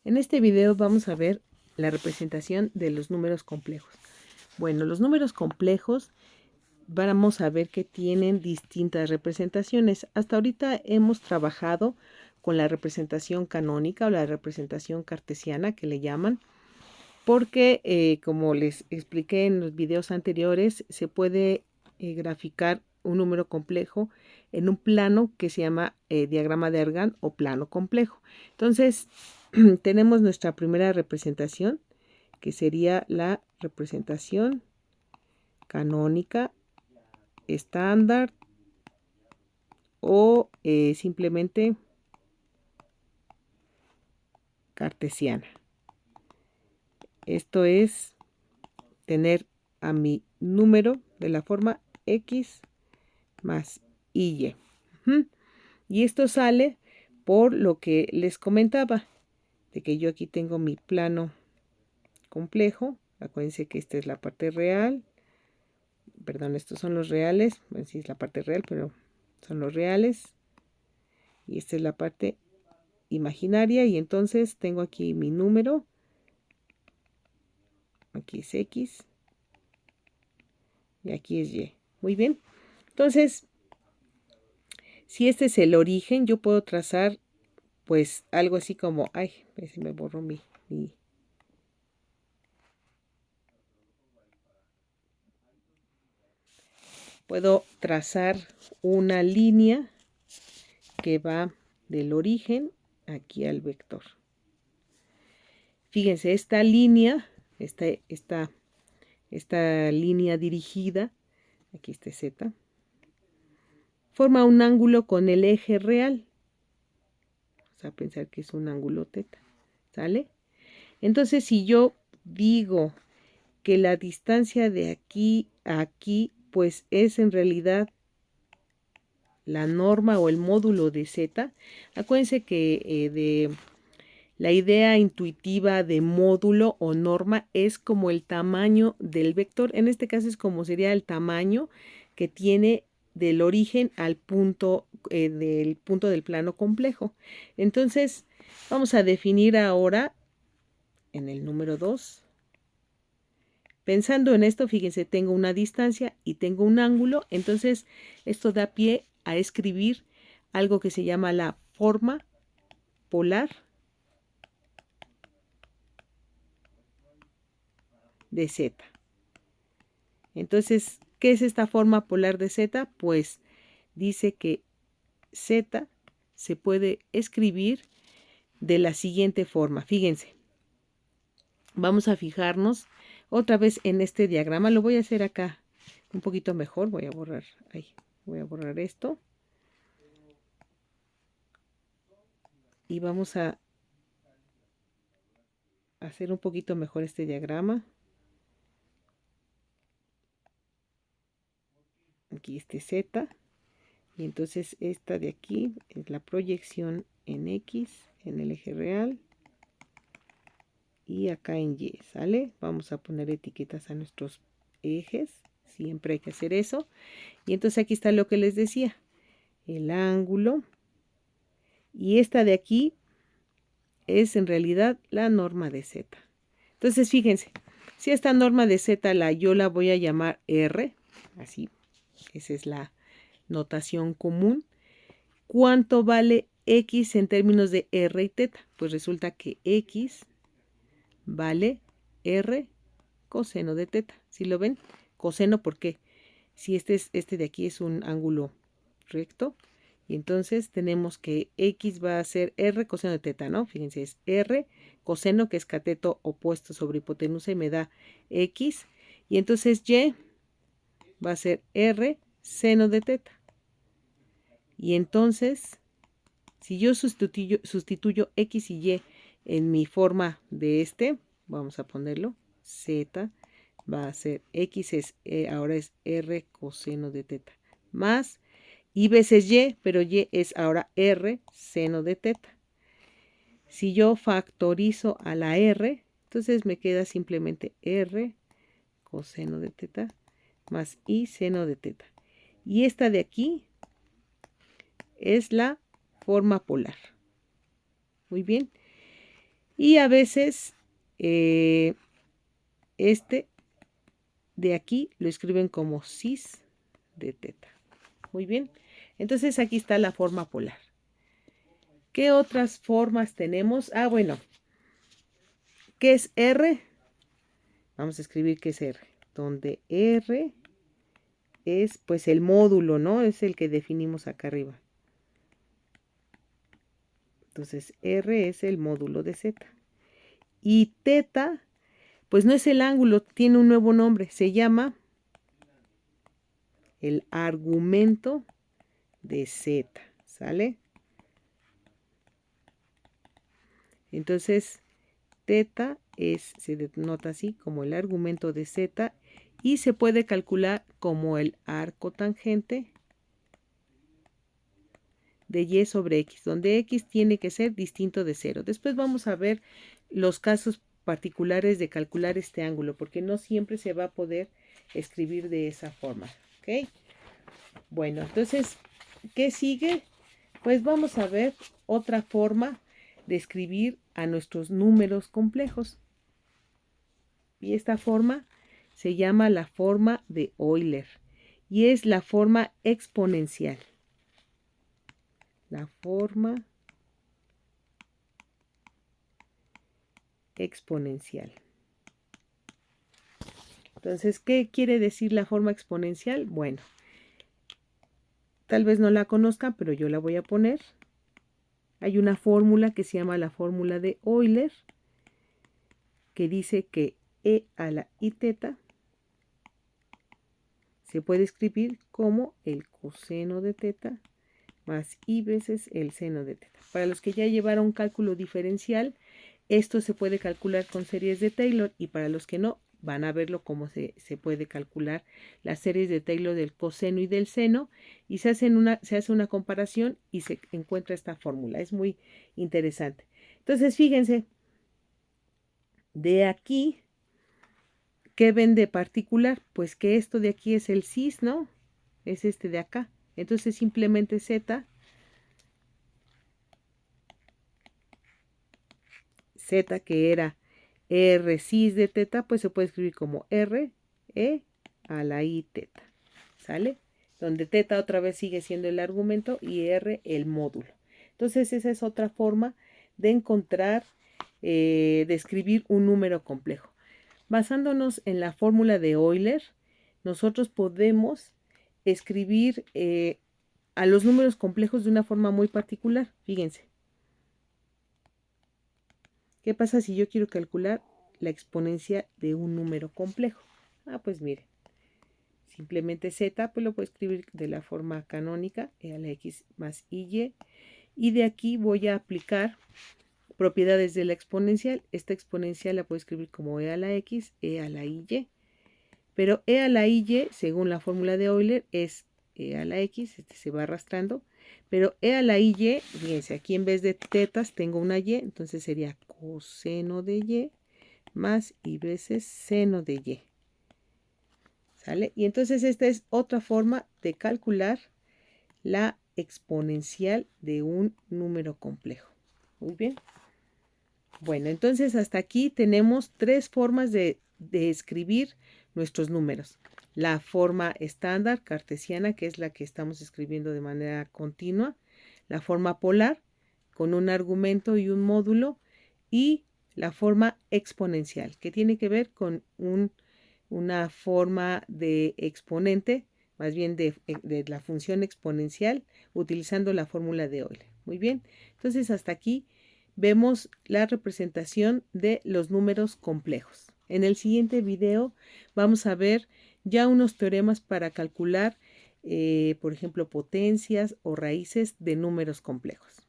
En este video vamos a ver la representación de los números complejos. Bueno, los números complejos vamos a ver que tienen distintas representaciones. Hasta ahorita hemos trabajado con la representación canónica o la representación cartesiana que le llaman, porque como les expliqué en los videos anteriores, se puede graficar un número complejo en un plano que se llama diagrama de Argand o plano complejo. Entonces, tenemos nuestra primera representación, que sería la representación canónica, estándar o simplemente cartesiana. Esto es tener a mi número de la forma x más y. Y esto sale por lo que les comentaba, de que yo aquí tengo mi plano complejo. Acuérdense que esta es la parte real. Perdón, estos son los reales. Bueno, sí es la parte real, pero son los reales. Y esta es la parte imaginaria. Y entonces tengo aquí mi número. Aquí es x. Y aquí es y. Muy bien. Entonces, si este es el origen, yo puedo trazar pues algo así como, ay, se me borró mi puedo trazar una línea que va del origen aquí al vector. Fíjense, esta línea, esta línea dirigida, aquí está Z, forma un ángulo con el eje real. Vamos a pensar que es un ángulo teta, ¿sale? Entonces, si yo digo que la distancia de aquí a aquí, pues es en realidad la norma o el módulo de Z. Acuérdense que de la idea intuitiva de módulo o norma es como el tamaño del vector. En este caso es como sería el tamaño que tiene del origen al punto del plano complejo. Entonces, vamos a definir ahora en el número 2. Pensando en esto, fíjense, tengo una distancia y tengo un ángulo. Entonces, esto da pie a escribir algo que se llama la forma polar de Z. Entonces, ¿qué es esta forma polar de Z? Pues dice que Z se puede escribir de la siguiente forma. Fíjense, vamos a fijarnos otra vez en este diagrama. Lo voy a hacer acá un poquito mejor. Voy a borrar esto. Y vamos a hacer un poquito mejor este diagrama. Aquí este Z. Y entonces esta de aquí es la proyección en X, en el eje real. Y acá en Y, ¿sale? Vamos a poner etiquetas a nuestros ejes. Siempre hay que hacer eso. Y entonces aquí está lo que les decía. El ángulo. Y esta de aquí es en realidad la norma de Z. Entonces, fíjense. Si esta norma de Z yo la voy a llamar R. Así. Esa es la notación común. ¿Cuánto vale X en términos de R y teta? Pues resulta que X vale R coseno de teta. ¿Sí lo ven? Coseno, ¿por qué? Si este de aquí es un ángulo recto, y entonces tenemos que X va a ser R coseno de teta, ¿no? Fíjense, es R coseno, que es cateto opuesto sobre hipotenusa, y me da X. Y entonces Y va a ser R seno de teta. Y entonces, si yo sustituyo X y Y en mi forma de vamos a ponerlo, Z va a ser X ahora es R coseno de teta, más Y veces Y, pero Y es ahora R seno de teta. Si yo factorizo a la R, entonces me queda simplemente R coseno de teta más Y seno de teta. Y esta de aquí es la forma polar. Muy bien. Y a veces este de aquí lo escriben como cis de teta. Muy bien. Entonces aquí está la forma polar. ¿Qué otras formas tenemos? Ah, bueno. ¿Qué es R? Vamos a escribir qué es R. Donde R es pues el módulo, ¿no? Es el que definimos acá arriba. Entonces R es el módulo de Z. Y teta, pues no es el ángulo, tiene un nuevo nombre. Se llama el argumento de Z. ¿Sale? Entonces, teta se denota así como el argumento de Z y se puede calcular como el arco tangente de y sobre x, donde x tiene que ser distinto de 0. Después vamos a ver los casos particulares de calcular este ángulo, porque no siempre se va a poder escribir de esa forma. ¿Ok? Bueno, entonces, ¿qué sigue? Pues vamos a ver otra forma de escribir a nuestros números complejos. Y esta forma se llama la forma de Euler y es la forma exponencial. La forma exponencial. Entonces, ¿qué quiere decir la forma exponencial? Bueno, tal vez no la conozcan, pero yo la voy a poner. Hay una fórmula que se llama la fórmula de Euler, que dice que e a la i teta se puede escribir como el coseno de teta más i veces el seno de teta. Para los que ya llevaron cálculo diferencial, esto se puede calcular con series de Taylor, y para los que no, van a verlo cómo se puede calcular las series de Taylor del coseno y del seno, y se hace una comparación y se encuentra esta fórmula. Es muy interesante. Entonces, fíjense, de aquí, ¿qué ven de particular? Pues que esto de aquí es el cis, ¿no? Es este de acá. Entonces, simplemente Z que era R cis de teta, pues se puede escribir como R e a la i teta. ¿Sale? Donde teta otra vez sigue siendo el argumento y R el módulo. Entonces esa es otra forma de encontrar, de escribir un número complejo. Basándonos en la fórmula de Euler, nosotros podemos escribir a los números complejos de una forma muy particular. Fíjense. ¿Qué pasa si yo quiero calcular la exponencia de un número complejo? Ah, pues mire, simplemente z, pues lo puedo escribir de la forma canónica, e a la x más y, y de aquí voy a aplicar propiedades de la exponencial. Esta exponencial la puedo escribir como e a la x, e a la y, pero e a la y, según la fórmula de Euler, es e a la x, este se va arrastrando, pero e a la y, fíjense, aquí en vez de tetas tengo una y, entonces sería coseno de y más y veces seno de y. ¿Sale? Y entonces esta es otra forma de calcular la exponencial de un número complejo. Muy bien. Bueno, entonces hasta aquí tenemos tres formas de escribir nuestros números. La forma estándar cartesiana, que es la que estamos escribiendo de manera continua. La forma polar, con un argumento y un módulo. Y la forma exponencial, que tiene que ver con una forma de exponente, más bien de la función exponencial, utilizando la fórmula de Euler. Muy bien, entonces hasta aquí vemos la representación de los números complejos. En el siguiente video vamos a ver ya unos teoremas para calcular, por ejemplo, potencias o raíces de números complejos.